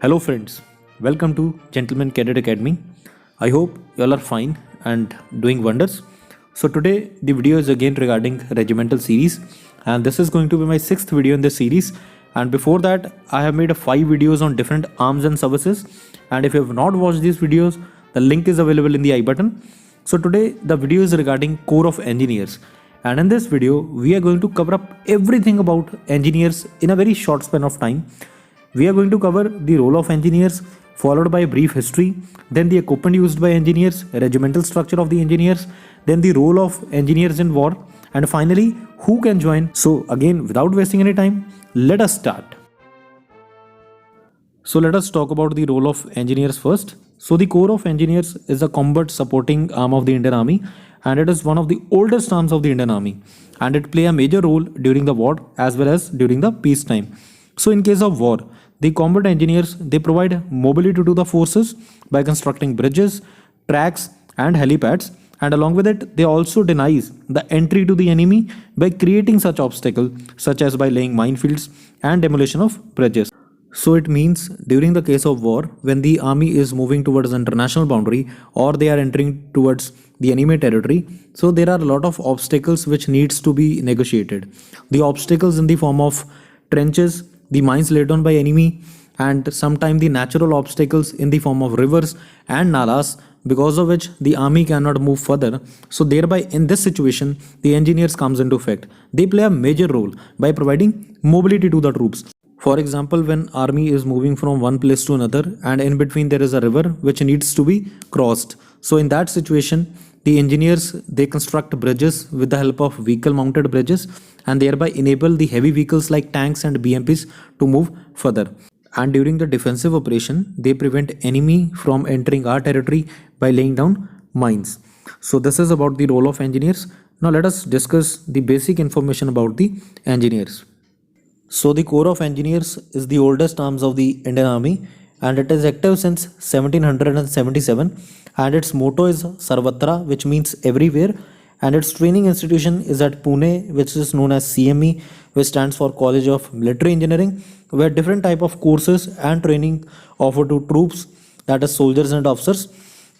Hello friends, welcome to Gentleman Cadet Academy. I hope you all are fine and doing wonders. So today the video is again regarding regimental series, and this is going to be my sixth video in this series. And before that I have made 5 videos on different arms and services, and if you have not watched these videos, the link is available in the I button. So today the video is regarding Corps of Engineers, and in this video we are going to cover up everything about engineers in a very short span of time. We are going to cover the role of engineers, followed by a brief history, then the equipment used by engineers, regimental structure of the engineers, then the role of engineers in war, and finally who can join. So again, without wasting any time, let us start. So let us talk about the role of engineers first. So the Corps of Engineers is a combat supporting arm of the Indian Army, and it is one of the oldest arms of the Indian Army, and it play a major role during the war as well as during the peace time. So in case of war, the combat engineers, they provide mobility to the forces by constructing bridges, tracks and helipads, and along with it they also denies the entry to the enemy by creating such obstacles such as by laying minefields and demolition of bridges. So it means during the case of war, when the army is moving towards the international boundary or they are entering towards the enemy territory, so there are a lot of obstacles which needs to be negotiated. The obstacles in the form of trenches, the mines laid down by enemy, and sometimes the natural obstacles in the form of rivers and nalas, because of which the army cannot move further. So thereby in this situation the engineers comes into effect. They play a major role by providing mobility to the troops. For example, when army is moving from one place to another and in between there is a river which needs to be crossed, so in that situation the engineers, they construct bridges with the help of vehicle mounted bridges, and thereby enable the heavy vehicles like tanks and BMPs to move further. And during the defensive operation, they prevent enemy from entering our territory by laying down mines. So this is about the role of engineers. Now let us discuss the basic information about the engineers. So the Corps of Engineers is the oldest arms of the Indian Army, and it is active since 1777, and its motto is Sarvatra, which means everywhere, and its training institution is at Pune, which is known as CME, which stands for College of Military Engineering, where different type of courses and training offered to troops, that is soldiers and officers.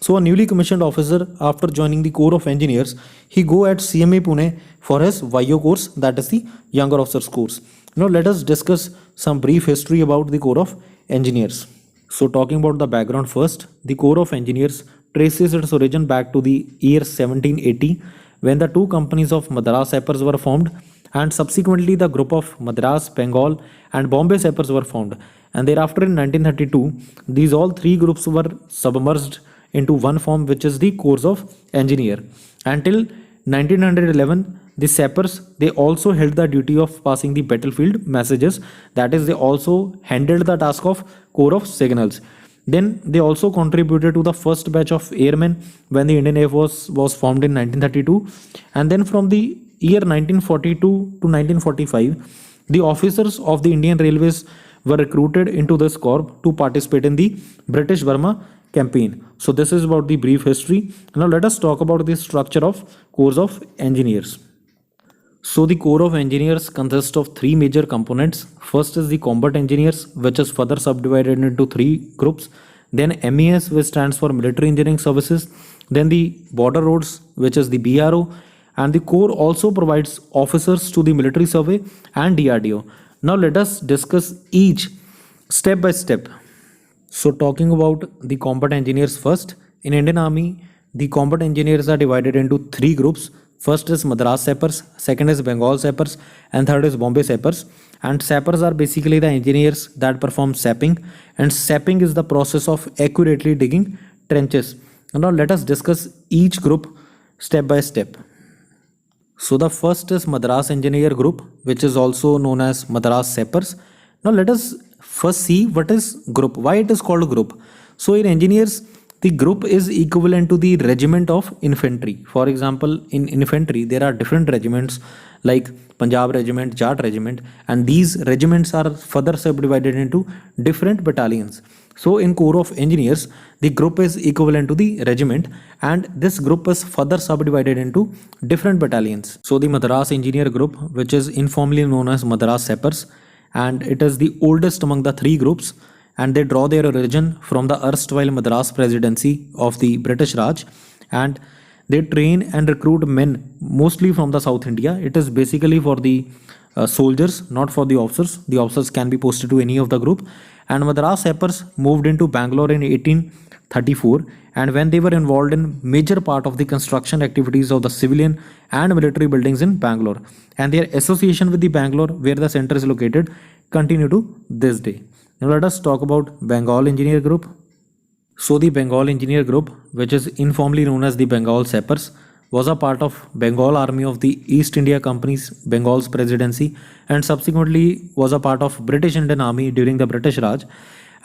So a newly commissioned officer, after joining the Corps of Engineers, he go at CME Pune for his YO course, that is the Younger Officers course. Now let us discuss some brief history about the Corps of Engineers. So talking about the background first, the Corps of Engineers traces its origin back to the year 1780, when the two companies of Madras Sappers were formed, and subsequently the group of Madras, Bengal and Bombay Sappers were formed, and thereafter in 1932 these all three groups were submerged into one form, which is the Corps of Engineer. Until 1911 the sappers, they also held the duty of passing the battlefield messages, that is they also handled the task of Corps of Signals. Then they also contributed to the first batch of airmen when the Indian Air Force was formed in 1932, and then from the year 1942 to 1945 the officers of the Indian Railways were recruited into this corps to participate in the British Burma campaign. So this is about the brief history. Now let us talk about the structure of Corps of Engineers. So the Corps of Engineers consists of three major components. First is the Combat Engineers, which is further subdivided into three groups. Then MES, which stands for Military Engineering Services. Then the Border Roads, which is the BRO. And the Corps also provides officers to the Military Survey and DRDO. Now let us discuss each step by step. So talking about the Combat Engineers first. In Indian Army, the Combat Engineers are divided into three groups. First is Madras Sappers, second is Bengal Sappers, and third is Bombay Sappers. And sappers are basically the engineers that perform sapping, and sapping is the process of accurately digging trenches. Now let us discuss each group step by step. So the first is Madras Engineer Group, which is also known as Madras Sappers. Now let us first see what is group, why it is called group. So in engineers, the group is equivalent to the regiment of infantry. For example, in infantry there are different regiments like Punjab regiment, Jat regiment, and these regiments are further subdivided into different battalions. So in Corps of Engineers, the group is equivalent to the regiment, and this group is further subdivided into different battalions. So the Madras Engineer Group, which is informally known as Madras Sappers, and it is the oldest among the three groups, and they draw their origin from the erstwhile Madras Presidency of the British Raj, and they train and recruit men mostly from the South India. It is basically for the soldiers, not for the officers. The officers can be posted to any of the group. And Madras Sappers moved into Bangalore in 1834, and when they were involved in major part of the construction activities of the civilian and military buildings in Bangalore, and their association with the Bangalore, where the center is located, continue to this day. Now let us talk about Bengal Engineer Group. So the Bengal Engineer Group, which is informally known as the Bengal Sappers, was a part of Bengal Army of the East India Company's Bengal's presidency, and subsequently was a part of British Indian Army during the British Raj,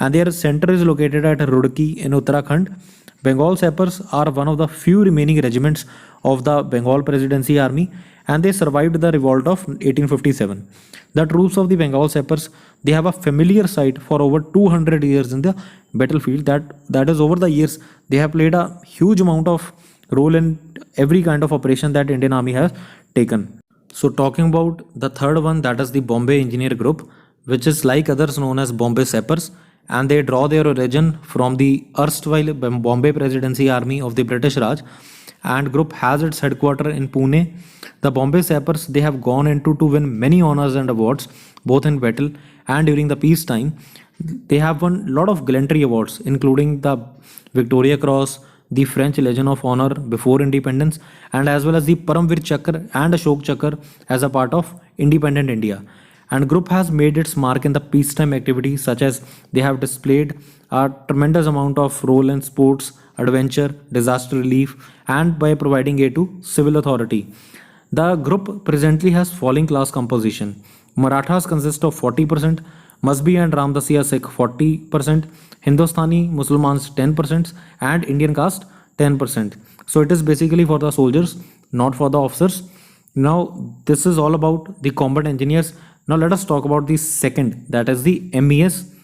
and their center is located at Roorkee in Uttarakhand. Bengal Sappers are one of the few remaining regiments of the Bengal Presidency Army, and they survived the revolt of 1857. The troops of the Bengal Sappers, they have a familiar sight for over 200 years in the battlefield. That is, over the years they have played a huge amount of role in every kind of operation that Indian Army has taken. So talking about the third one, that is the Bombay Engineer Group, which is like others known as Bombay Sappers, and they draw their origin from the erstwhile Bombay Presidency Army of the British Raj, and group has its headquarters in Pune. The Bombay Sappers, they have gone into to win many honors and awards both in battle and during the peace time. They have won a lot of gallantry awards, including the Victoria Cross, the French Legion of Honor before independence, and as well as the Paramvir Chakra and Ashok Chakra as a part of independent India. And group has made its mark in the peacetime activities, such as they have displayed a tremendous amount of role in sports, adventure, disaster relief, and by providing aid to civil authority. The group presently has falling class composition. Marathas consist of 40%, Masbi and Ramdasiya Sikh 40%, Hindustani Muslimans 10%, and Indian caste 10%. So it is basically for the soldiers, not for the officers. Now this is all about the combat engineers. Now let us talk about the second, that is the MES.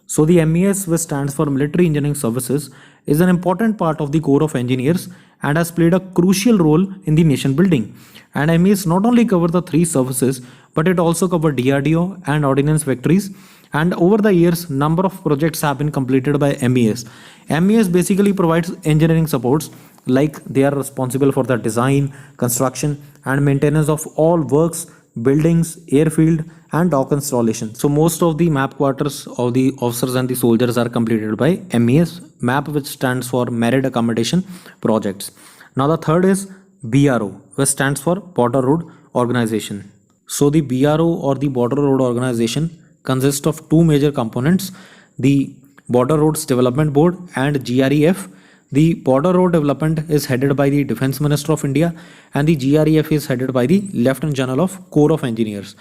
So the MES, which stands for Military Engineering Services, is an important part of the Corps of Engineers and has played a crucial role in the nation building. And MES not only cover the three services, but it also cover DRDO and ordnance factories. And over the years, number of projects have been completed by MES. MES basically provides engineering supports, like they are responsible for the design, construction, and maintenance of all works, buildings, airfield, and dock installation. So most of the MAP quarters of the officers and the soldiers are completed by MES, MAP, which stands for Married Accommodation Projects. Now the third is BRO, which stands for Border Road Organization. So the BRO, or the Border Road Organization, consists of two major components: the Border Roads Development Board and GREF. The Border Road Development is headed by the Defence Minister of India, and the GREF is headed by the Lieutenant General of Corps of Engineers.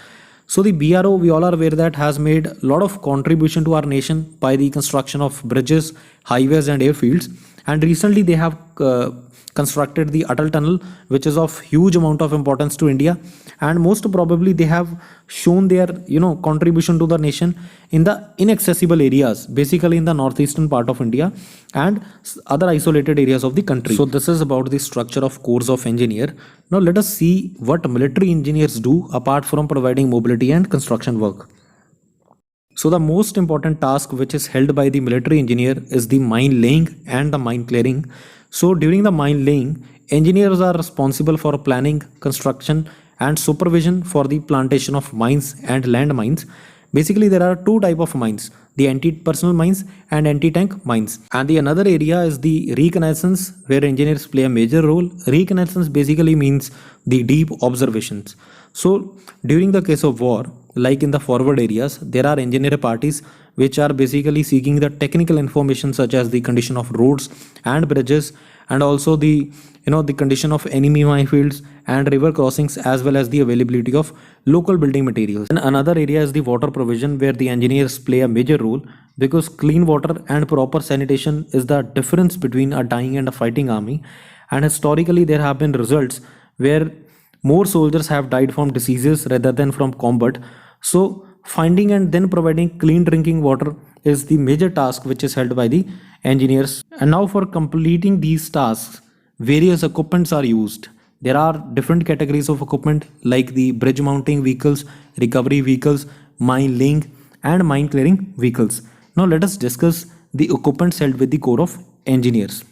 So the BRO, we all are aware that, has made a lot of contribution to our nation by the construction of bridges, highways, and airfields. And recently they have constructed the Atal Tunnel, which is of huge amount of importance to India, and most probably they have shown their contribution to the nation in the inaccessible areas, basically in the northeastern part of India and other isolated areas of the country. So this is about the structure of Corps of Engineer. Now let us see what military engineers do apart from providing mobility and construction work. So the most important task which is held by the military engineer is the mine laying and the mine clearing. So during the mine laying, engineers are responsible for planning, construction, and supervision for the plantation of mines and land mines. Basically, there are two types of mines: the anti-personnel mines and anti-tank mines. And the another area is the reconnaissance, where engineers play a major role. Reconnaissance basically means the deep observations. So during the case of war, like in the forward areas, there are engineer parties which are basically seeking the technical information, such as the condition of roads and bridges, and also the the condition of enemy minefields and river crossings, as well as the availability of local building materials. And another area is the water provision, where the engineers play a major role, because clean water and proper sanitation is the difference between a dying and a fighting army. And historically there have been results where more soldiers have died from diseases rather than from combat. So finding and then providing clean drinking water is the major task which is held by the engineers. And now for completing these tasks, various equipments are used. There are different categories of equipment, like the bridge mounting vehicles, recovery vehicles, mine laying, and mine clearing vehicles. Now let us discuss the equipments held with the Corps of Engineers.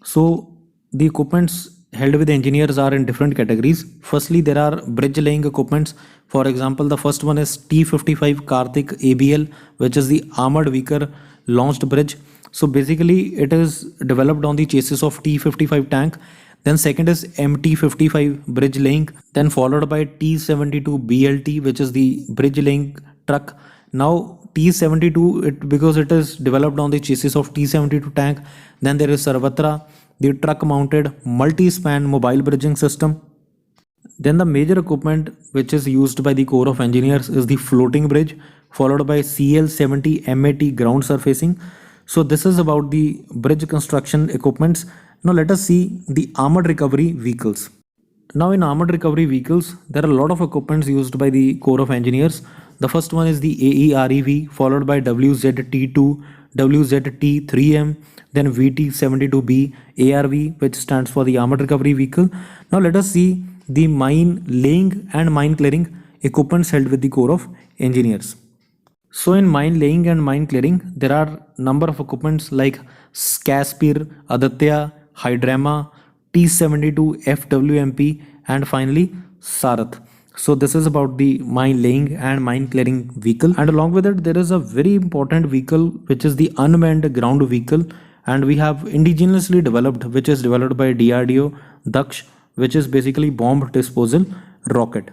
So the equipments held with engineers are in different categories. Firstly, there are bridge laying equipments. For example, the first one is T-55 Karthik ABL, which is the armored vehicle launched bridge. So basically, it is developed on the chassis of T-55 tank. Then second is MT-55 bridge laying. Then followed by T-72 BLT, which is the bridge laying truck. Now T-72, because it is developed on the chassis of T-72 tank. Then there is Sarvatra, the truck mounted multi-span mobile bridging system. Then the major equipment which is used by the Corps of Engineers is the floating bridge, followed by CL-70 MAT ground surfacing. So this is about the bridge construction equipments. Now let us see the armored recovery vehicles. Now in armored recovery vehicles, there are a lot of equipments used by the Corps of Engineers. The first one is the AEREV, followed by WZT2, WZT3M, then VT72B, ARV, which stands for the armored recovery vehicle. Now let us see the mine laying and mine clearing equipments held with the Corps of Engineers. So in mine laying and mine clearing, there are number of equipments like Skaspir, Aditya, Hydrama, T-72 FWMP, and finally Sarath. So this is about the mine laying and mine clearing vehicle. And along with it, there is a very important vehicle which is the unmanned ground vehicle, and we have indigenously developed, which is developed by DRDO, Daksh, which is basically bomb disposal rocket.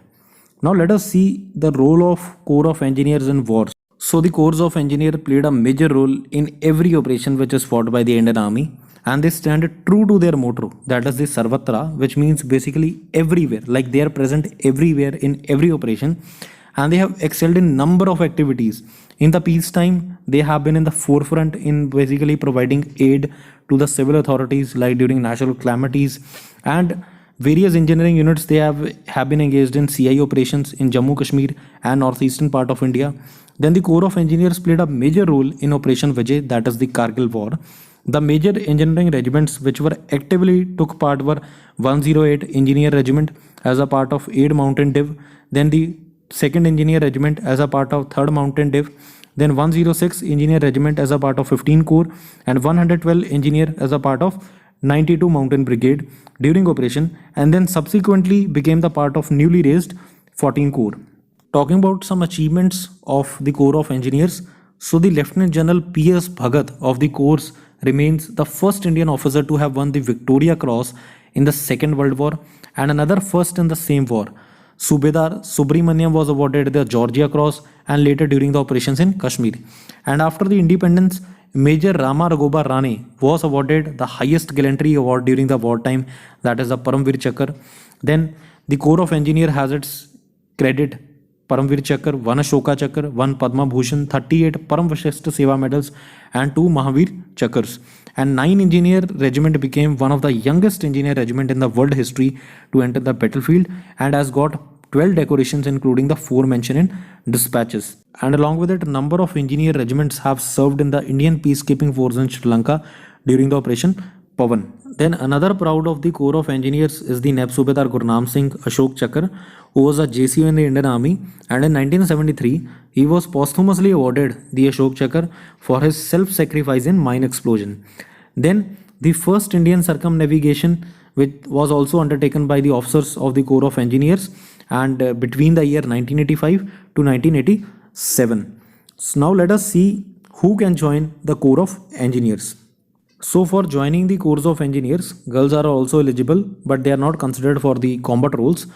Now let us see the role of Corps of Engineers in wars. So the Corps of Engineers played a major role in every operation which is fought by the Indian Army, and they stand true to their motto, that is the Sarvatra, which means basically everywhere, like they are present everywhere in every operation, and they have excelled in number of activities. In the peacetime, they have been in the forefront in basically providing aid to the civil authorities, like during natural calamities, and various engineering units they have been engaged in CI operations in Jammu Kashmir and northeastern part of India. Then the Corps of Engineers played a major role in Operation Vijay, that is the Kargil War. The major engineering regiments which were actively took part were 108 Engineer Regiment as a part of 8 Mountain Div, then the 2nd Engineer Regiment as a part of 3rd Mountain Div, then 106 Engineer Regiment as a part of 15 Corps, and 112 Engineer as a part of 92 Mountain Brigade during operation, and then subsequently became the part of newly raised 14 Corps. Talking about some achievements of the Corps of Engineers, so the Lieutenant General P.S. Bhagat of the Corps remains the first Indian officer to have won the Victoria Cross in the Second World War, and another first in the same war. Subedar Subramaniam was awarded the Georgia Cross and later during the operations in Kashmir. And after the independence, Major Rama Raghoba Rane was awarded the highest gallantry award during the wartime, that is the Paramvir Chakra. Then the Corps of Engineer has its credit Paramvir Chakra, 1 Ashoka Chakra, 1 Padma Bhushan, 38 Param Vashishta Seva medals, and 2 Mahavir Chakras. And 9 Engineer Regiment became one of the youngest engineer regiment in the world history to enter the battlefield, and has got 12 decorations including the 4 mentioned in dispatches. And along with it, a number of engineer regiments have served in the Indian peacekeeping force in Sri Lanka during the Operation Pavan. Then another proud of the Corps of Engineers is the Naib Subedar Gurnam Singh Ashok Chakra, who was a JCO in the Indian Army, and in 1973 he was posthumously awarded the Ashok Chakra for his self-sacrifice in mine explosion. Then the first Indian circumnavigation, which was also undertaken by the officers of the Corps of Engineers, and between the year 1985 to 1987. So now let us see who can join the Corps of Engineers. So for joining the Corps of Engineers, girls are also eligible, but they are not considered for the combat roles.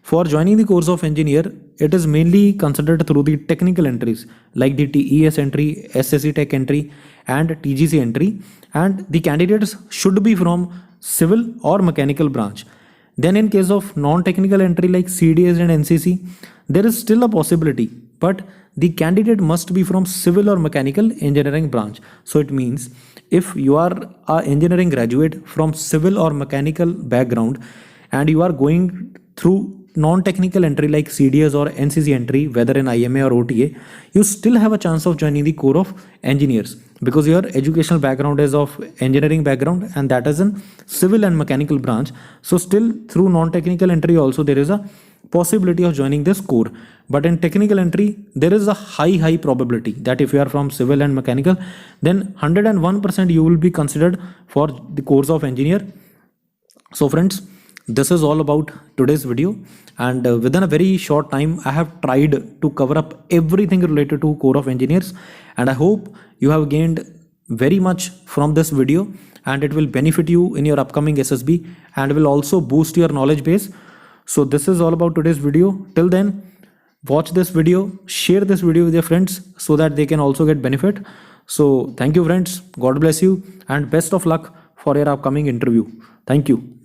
For joining the Corps of Engineer, it is mainly considered through the technical entries like the TES entry, SSC Tech entry, and TGC entry, and the candidates should be from civil or mechanical branch. Then in case of non-technical entry like CDS and NCC, there is still a possibility, but the candidate must be from civil or mechanical engineering branch. So it means if you are an engineering graduate from civil or mechanical background and you are going through non-technical entry like CDS or NCC entry, whether in IMA or OTA, you still have a chance of joining the Corps of Engineers because your educational background is of engineering background and that is in civil and mechanical branch. So still through non-technical entry also there is a possibility of joining this core. But in technical entry, there is a high probability that if you are from civil and mechanical, then 101% you will be considered for the course of engineer. So friends, this is all about today's video, and within a very short time I have tried to cover up everything related to core of engineers, and I hope you have gained very much from this video, and it will benefit you in your upcoming SSB and will also boost your knowledge base. So this is all about today's video. Till then, watch this video, share this video with your friends so that they can also get benefit. So thank you friends, God bless you, and best of luck for your upcoming interview. Thank you.